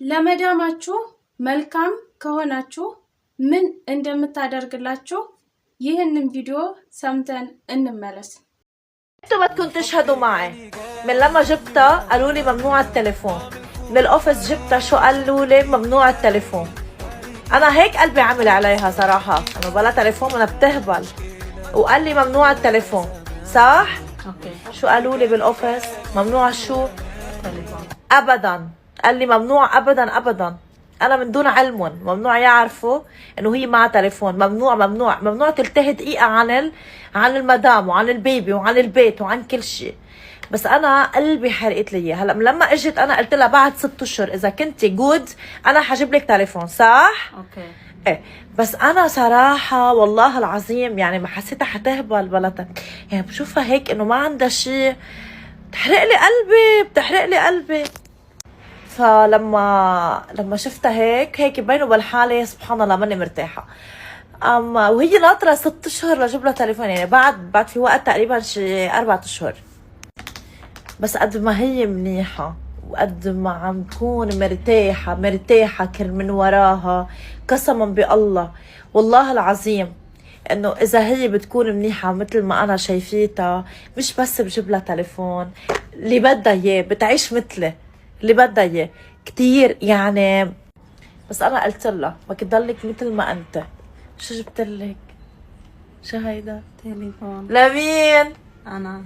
ለመዳማችሁ መልካም ከሆናችሁ ምን እንደምታደርግላችሁ ይህንን ቪዲዮ ሰምተን እንመለስ። انتوا بدكم تشهدوا معي. من لما جبتها قالوا لي ممنوع التليفون. من الاوفيس جبتها شو قالوا لي ممنوع التليفون. انا هيك قلبي عمل عليها صراحه انه بلا تليفون انا بتهبل. وقال لي ممنوع التليفون صح؟ اوكي شو قالوا لي بالاوفيس؟ ممنوع شو؟ تليفون ابدا. قال لي ممنوع ابدا ابدا. انا من دون علمهم ممنوع يعرفوا انه هي معها تليفون. ممنوع ممنوع ممنوع تلتهي دقيقه عن المدام وعن البيبي وعن البيت وعن كل شيء. بس انا قلبي حرقت لي هلا لما اجت انا قلت لها بعد 6 اشهر اذا كنتي جود انا حجيب لك تليفون صح؟ اوكي ايه بس انا صراحه والله العظيم يعني ما حسيتها حتهبل بلا يعني بشوفها هيك انه ما عندها شيء بتحرق لي قلبي. فلما شفتها هيك بينه بالحاله سبحان الله ماني مرتاحه. اما وهي ناطره 6 اشهر لجيب لها تليفون يعني بعد في وقت تقريبا شي 4 اشهر. بس قد ما هي منيحه وقد ما عم تكون مرتاحه كل من وراها قسما بالله والله العظيم انه اذا هي بتكون منيحه مثل ما انا شايفيتها مش بس بجيب لها تليفون اللي بدها اياه بتعيش مثلي اللي بدها اياه كثير يعني. بس انا قلت لها بدك تضلك مثل ما انت. شو جبت لك؟ شو هيدا؟ تليفون لمين؟ انا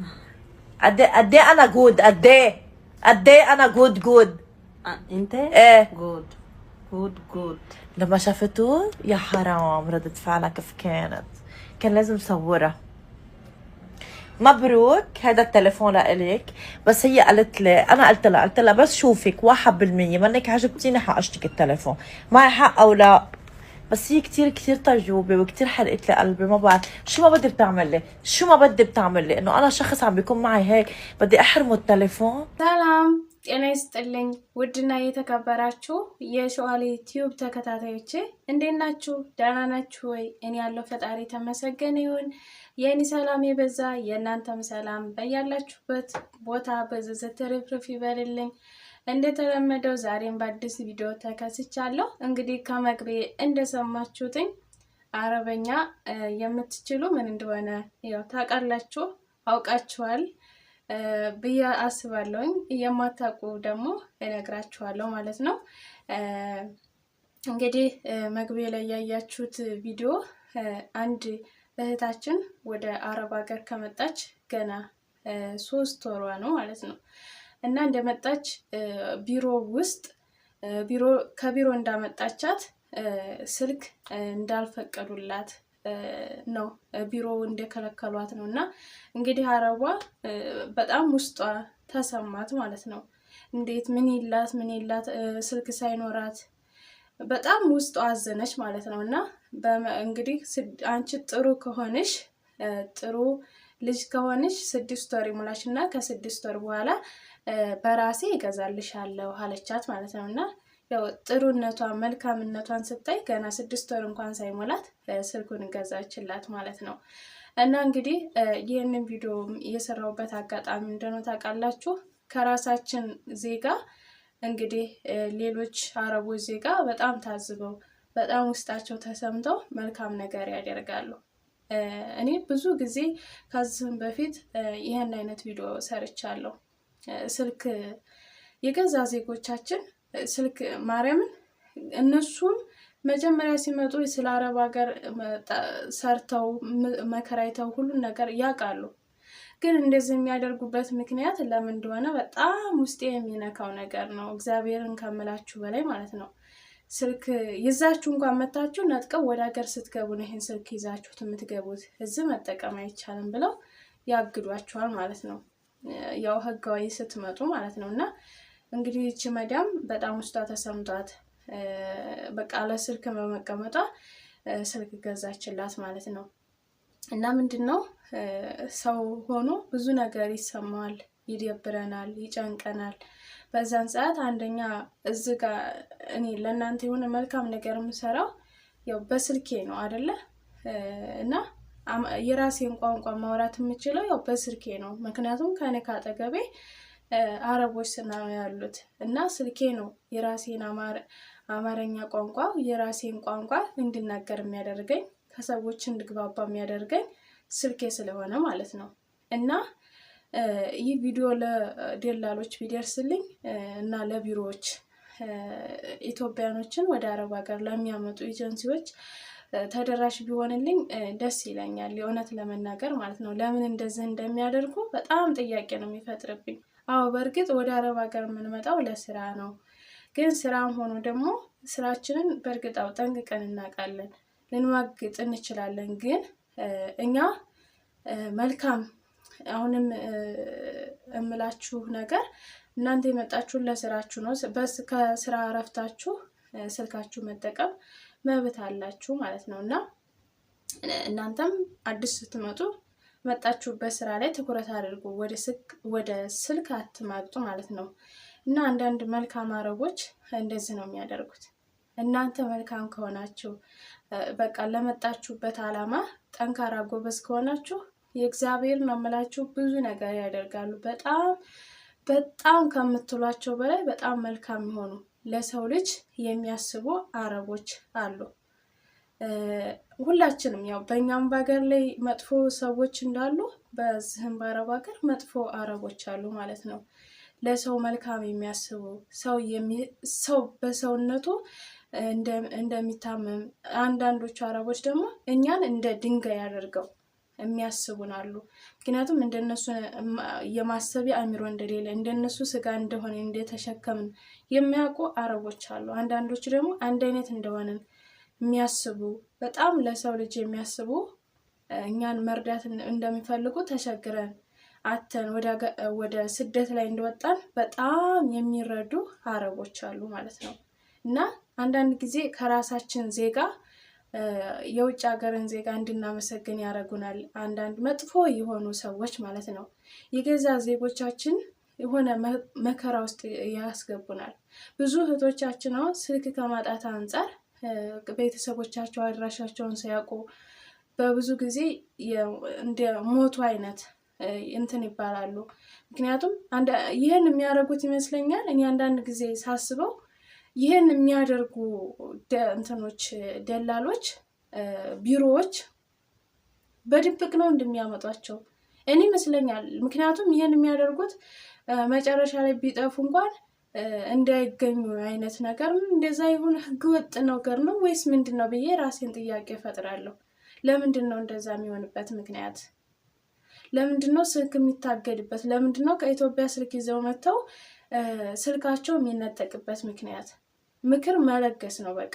قد ايه انا جود قد ايه انا جود انت ايه جود لما شافته يا حرام ردة فعلها كيف كان لازم صورها. مبروك هذا التليفون لإلك. بس هي قالت لي انا قلت لها بس شوفك 1% منك عجبتيني حقشتك التليفون معي حق او لا. بس هي كتير طيوبه وكتير حرقت لي قلبي. ما بعرف شو ما بدي بتعمل لي انه انا شخص عم بيكون معي هيك بدي احرمه التليفون. ሰላም ጤና ይስጥልኝ ውድና የተከበራችሁ የሸዋሌ ቲዩብ ተከታታዮች እንዴት ናችሁ? ደህና ናችሁ ወይ? እኔ ያለው ፈጣሪ ተመሰገነ ይሁን። የኔ ሰላም የበዛ የእናንተም ሰላም በያላችሁበት ቦታ በዝዝት ትርፍርፍ ይበልልኝ። እንደተለመደው ዛሬም በአዲስ ቪዲዮ ተከስቻለሁ። እንግዲህ ከመግቢያ እንደሰማችሁትኝ አረበኛ የምትችሉ ምን እንደሆነ ያው ታውቃላችሁ አውቃችኋል ብዬ አስባለሁኝ። የማታውቁ ደግሞ እነግራችኋለሁ ማለት ነው። እንግዲህ መግቢያ ላይ ያያችሁት ቪዲዮ አንድ እህታችን ወደ አረብ ሀገር ከመጣች ገና 3 ወሯ ነው ማለት ነው። እና እንደመጣች ቢሮ ውስጥ ከቢሮ እንዳመጣቻት ስልክ እንዳልፈቀዱላት ነው ቢሮ እንደከለከሏት ነው። እና እንግዲህ አረቧ በጣም ውስጧ ተሰማት ማለት ነው። እንዴት ምን ይላት ስልክ ሳይኖራት በጣም ውስጧ አዘነች ማለት ነው። እና እንግዲህ አንቺ ጥሩ ከሆነሽ ጥሩ ልጅ ከሆነሽ 6 ወር ይሙላሽና ከ6 ወር በኋላ በራሴ እገዛልሻለሁ አለቻት ማለት ነው። እና ያው ጥሩነቷን መልካምነቷን ስታይ ገና 6 ወር እንኳን ሳይሞላት ስልኩን ገዛችላት ማለት ነው። እና እንግዲህ ይህንን ቪዲዮ የሰራውበት አጋጣሚ እንደሆነ ታውቃላችሁ። ከራሳችን ዜጋ እንግዲህ ሌሎች አረቦች ዜጋ በጣም ታዝበው በጣም ውስጣቸው ተሰምተው መልካም ነገር ያደርጋሉ። እኔ ብዙ ጊዜ ከዚህም በፊት ይህን አይነት ቪዲዮ ሰርቻለሁ። ስልክ የገዛ ዜጎቻችን ስልክ ማርያምን እነሱም መጀመሪያ ሲመጡ ስለ አረብ ሀገር ሰርተው መከራይተው ሁሉን ነገር ያውቃሉ። ግን እንደዚህ የሚያደርጉበት ምክንያት ለምን እንደሆነ በጣም ውስጤ የሚነካው ነገር ነው። እግዚአብሔርን ከምላችሁ በላይ ማለት ነው። ስልክ ይዛችሁ እንኳን መታችሁ ነጥቀው ወደ ሀገር ስትገቡ ነው ይሄን ስልክ ይዛችሁት የምትገቡት እዚህ መጠቀም አይቻልም ብለው ያግዷችኋል ማለት ነው። ያው ህጋዊ ስትመጡ ማለት ነው። እና እንግዲህ እቺ መዳም በጣም ውስጧ ተሰምቷት በቃ ለስልክ በመቀመጧ ስልክ ገዛችላት ማለት ነው። እና ምንድነው ሰው ሆኖ ብዙ ነገር ይሰማዋል፣ ይደብረናል፣ ይጨንቀናል። በዛን ሰዓት አንደኛ እዚህ ጋር እኔ ለእናንተ የሆነ መልካም ነገር የምሰራው ያው በስልኬ ነው አይደለ? እና የራሴን ቋንቋ ማውራት የምችለው ያው በስልኬ ነው። ምክንያቱም ከኔ ካጠገቤ አረቦች ነው ያሉት እና ስልኬ ነው የራሴን አማርኛ ቋንቋ የራሴን ቋንቋ እንድናገር የሚያደርገኝ ከሰዎች እንድግባባ የሚያደርገኝ ስልኬ ስለሆነ ማለት ነው። እና ይህ ቪዲዮ ለደላሎች ቢደርስልኝ እና ለቢሮዎች ኢትዮጵያኖችን ወደ አረብ ሀገር ለሚያመጡ ኤጀንሲዎች ተደራሽ ቢሆንልኝ ደስ ይለኛል፣ የእውነት ለመናገር ማለት ነው። ለምን እንደዚህ እንደሚያደርጉ በጣም ጥያቄ ነው የሚፈጥርብኝ። አዎ በእርግጥ ወደ አረብ ሀገር የምንመጣው ለስራ ነው። ግን ስራም ሆኖ ደግሞ ስራችንን በእርግጣው ጠንቅቀን እናውቃለን፣ ልንዋግጥ እንችላለን። ግን እኛ መልካም አሁንም እምላችሁ ነገር እናንተ የመጣችሁን ለስራችሁ ነው። ከስራ እረፍታችሁ ስልካችሁ መጠቀም መብት አላችሁ ማለት ነው። እና እናንተም አዲስ ስትመጡ መጣችሁበት ስራ ላይ ትኩረት አድርጉ፣ ወደ ስልክ አትማግጡ ማለት ነው። እና አንዳንድ መልካም አረቦች እንደዚህ ነው የሚያደርጉት። እናንተ መልካም ከሆናችሁ በቃ ለመጣችሁበት አላማ ጠንካራ ጎበዝ ከሆናችሁ የእግዚአብሔር ነው የምላችሁ ብዙ ነገር ያደርጋሉ። በጣም ከምትሏቸው በላይ በጣም መልካም የሆኑ ለሰው ልጅ የሚያስቡ አረቦች አሉ። ሁላችንም ያው በእኛም በሀገር ላይ መጥፎ ሰዎች እንዳሉ በዚህም በአረብ ሀገር መጥፎ አረቦች አሉ ማለት ነው። ለሰው መልካም የሚያስቡ ሰው በሰውነቱ እንደሚታመም፣ አንዳንዶቹ አረቦች ደግሞ እኛን እንደ ድንጋይ አድርገው የሚያስቡን አሉ። ምክንያቱም እንደነሱ የማሰቢያ አእምሮ እንደሌለ እንደነሱ ስጋ እንደሆነ እንደተሸከምን የሚያውቁ አረቦች አሉ። አንዳንዶቹ ደግሞ አንድ አይነት እንደሆነን የሚያስቡ በጣም ለሰው ልጅ የሚያስቡ እኛን መርዳት እንደሚፈልጉ ተቸግረን አተን ወደ ስደት ላይ እንደወጣን በጣም የሚረዱ አረቦች አሉ ማለት ነው። እና አንዳንድ ጊዜ ከራሳችን ዜጋ የውጭ ሀገርን ዜጋ እንድናመሰግን ያደርጉናል አንዳንድ መጥፎ የሆኑ ሰዎች ማለት ነው። የገዛ ዜጎቻችን የሆነ መከራ ውስጥ ያስገቡናል። ብዙ እህቶቻችን አሁን ስልክ ከማጣት አንጻር ቤተሰቦቻቸው አድራሻቸውን ሳያውቁ በብዙ ጊዜ እንደ ሞቱ አይነት እንትን ይባላሉ። ምክንያቱም ይህን የሚያደርጉት ይመስለኛል እኔ አንዳንድ ጊዜ ሳስበው ይህን የሚያደርጉ እንትኖች ደላሎች ቢሮዎች በድብቅ ነው እንደሚያመጧቸው እኔ ይመስለኛል። ምክንያቱም ይህን የሚያደርጉት መጨረሻ ላይ ቢጠፉ እንኳን እንዳይገኙ አይነት ነገር እንደዛ ይሁን ህገወጥ ነገር ነው ወይስ ምንድነው ብዬ ራሴን ጥያቄ ፈጥራለሁ። ለምንድነው እንደዛ የሚሆንበት ምክንያት? ለምንድነው ስልክ የሚታገድበት? ለምንድነው ከኢትዮጵያ ስልክ ይዘው መጥተው ስልካቸው የሚነጠቅበት ምክንያት? ምክር መለገስ ነው በቃ።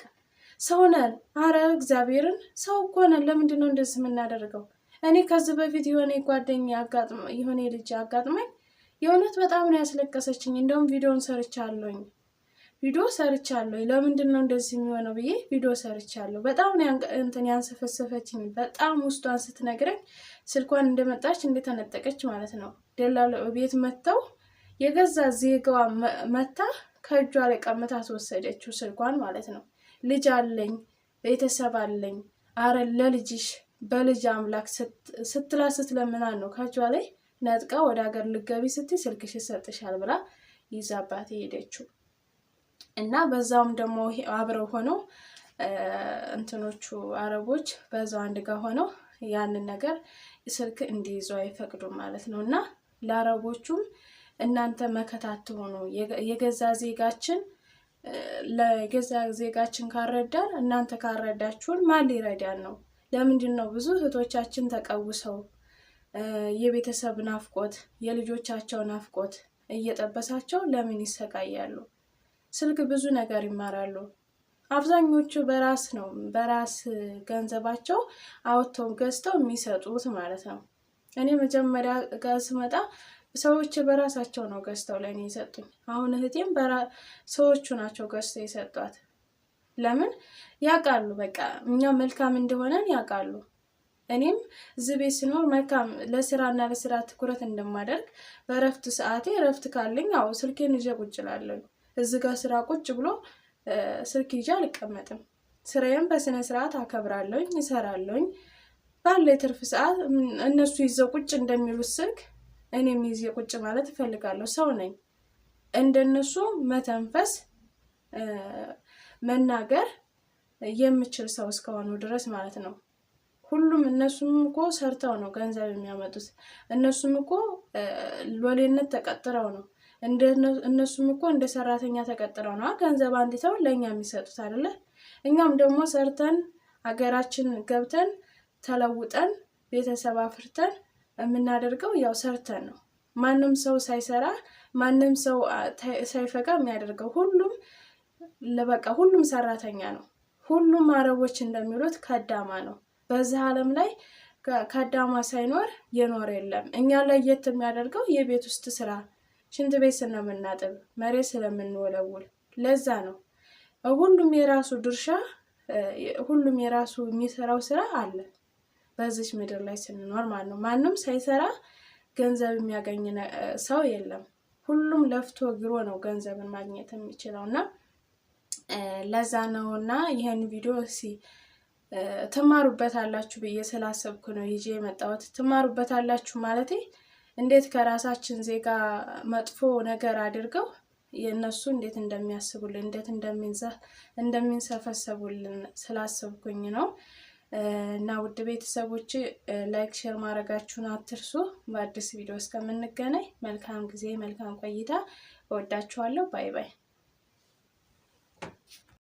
ሰው ነን፣ አረ እግዚአብሔርን ሰው እኮ ነን። ለምንድነው እንደዚህ የምናደርገው? እኔ ከዚህ በፊት የሆነ ጓደኛ የሆነ ልጅ አጋጥመኝ የእውነት በጣም ነው ያስለቀሰችኝ። እንደውም ቪዲዮ ሰርቻለሁ። ለምንድነው እንደዚህ የሚሆነው ብዬ ቪዲዮ ሰርቻለሁ። በጣም ነው ያንሰፈሰፈችኝ። በጣም ውስጧን ስትነግረኝ ስልኳን እንደመጣች እንደተነጠቀች ማለት ነው። ደላላ ቤት መጥተው የገዛ ዜጋዋ መታ ከእጇ ላይ ቀምታ አስወሰደችው ስልኳን ማለት ነው። ልጅ አለኝ ቤተሰብ አለኝ፣ አረ ለልጅሽ በልጅ አምላክ ስትለምናን ነው ከእጇ ላይ ነጥቃ ወደ ሀገር ልገቢ ስትይ ስልክሽ ይሰጥሻል ብላ ይዛባት ሄደችው። እና በዛውም ደግሞ አብረው ሆነው እንትኖቹ አረቦች በዛው አንድ ጋር ሆነው ያንን ነገር ስልክ እንዲይዙ አይፈቅዱም ማለት ነው። እና ለአረቦቹም እናንተ መከታት ሆኖ የገዛ ዜጋችን ካረዳን እናንተ ካረዳችሁን ማን ሊረዳን ነው? ለምንድን ነው ብዙ እህቶቻችን ተቀውሰው የቤተሰብ ናፍቆት የልጆቻቸው ናፍቆት እየጠበሳቸው ለምን ይሰቃያሉ? ስልክ ብዙ ነገር ይማራሉ። አብዛኞቹ በራስ ገንዘባቸው አውጥተው ገዝተው የሚሰጡት ማለት ነው። እኔ መጀመሪያ ጋር ስመጣ ሰዎች በራሳቸው ነው ገዝተው ለኔ የሰጡኝ። አሁን እህቴም ሰዎቹ ናቸው ገዝተው የሰጧት። ለምን ያውቃሉ፣ በቃ እኛ መልካም እንደሆነን ያውቃሉ። እኔም እዚህ ቤት ስኖር መልካም ለስራና ለስራ ትኩረት እንደማደርግ በእረፍት ሰዓቴ እረፍት ካለኝ አዎ ስልኬን ይዤ ቁጭ እላለሁ። እዚህ ጋር ስራ ቁጭ ብሎ ስልክ ይዤ አልቀመጥም። ስራዬን በስነ ስርዓት አከብራለሁኝ፣ እሰራለሁኝ። ባለ የትርፍ ሰዓት እነሱ ይዘው ቁጭ እንደሚሉት ስልክ እኔም ይዤ ቁጭ ማለት እፈልጋለሁ። ሰው ነኝ። እንደነሱ መተንፈስ መናገር የምችል ሰው እስከሆኑ ድረስ ማለት ነው። ሁሉም እነሱም እኮ ሰርተው ነው ገንዘብ የሚያመጡት። እነሱም እኮ ሎሌነት ተቀጥረው ነው። እነሱም እኮ እንደ ሰራተኛ ተቀጥረው ነው ገንዘብ አንዲተው ለኛ የሚሰጡት አይደለ? እኛም ደግሞ ሰርተን አገራችን ገብተን ተለውጠን ቤተሰብ አፍርተን የምናደርገው ያው ሰርተን ነው። ማንም ሰው ሳይሰራ ማንም ሰው ሳይፈጋ የሚያደርገው ሁሉም ሰራተኛ ነው። ሁሉም አረቦች እንደሚሉት ከዳማ ነው። በዚህ ዓለም ላይ ከዳማ ሳይኖር የኖር የለም። እኛ ለየት የሚያደርገው የቤት ውስጥ ስራ፣ ሽንት ቤት ስለምናጥብ፣ መሬት ስለምንወለውል፣ ለዛ ነው። ሁሉም የራሱ ድርሻ፣ ሁሉም የራሱ የሚሰራው ስራ አለ በዚህ ምድር ላይ ስንኖር ማለት ነው። ማንም ሳይሰራ ገንዘብ የሚያገኝ ሰው የለም። ሁሉም ለፍቶ ግሮ ነው ገንዘብን ማግኘት የሚችለውና ለዛ ነውና ይሄን ቪዲዮ ትማሩበታላችሁ ብዬ ስላሰብኩ ነው ይዤ የመጣሁት። ትማሩበታላችሁ ማለቴ እንዴት ከራሳችን ዜጋ መጥፎ ነገር አድርገው የነሱ እንዴት እንደሚያስቡልን እንዴት እንደሚንሰፈሰቡልን ስላሰብኩኝ ነው። እና ውድ ቤተሰቦች ላይክ ሼር ማድረጋችሁን አትርሱ። በአዲስ ቪዲዮ እስከምንገናኝ መልካም ጊዜ መልካም ቆይታ። እወዳችኋለሁ። ባይ ባይ።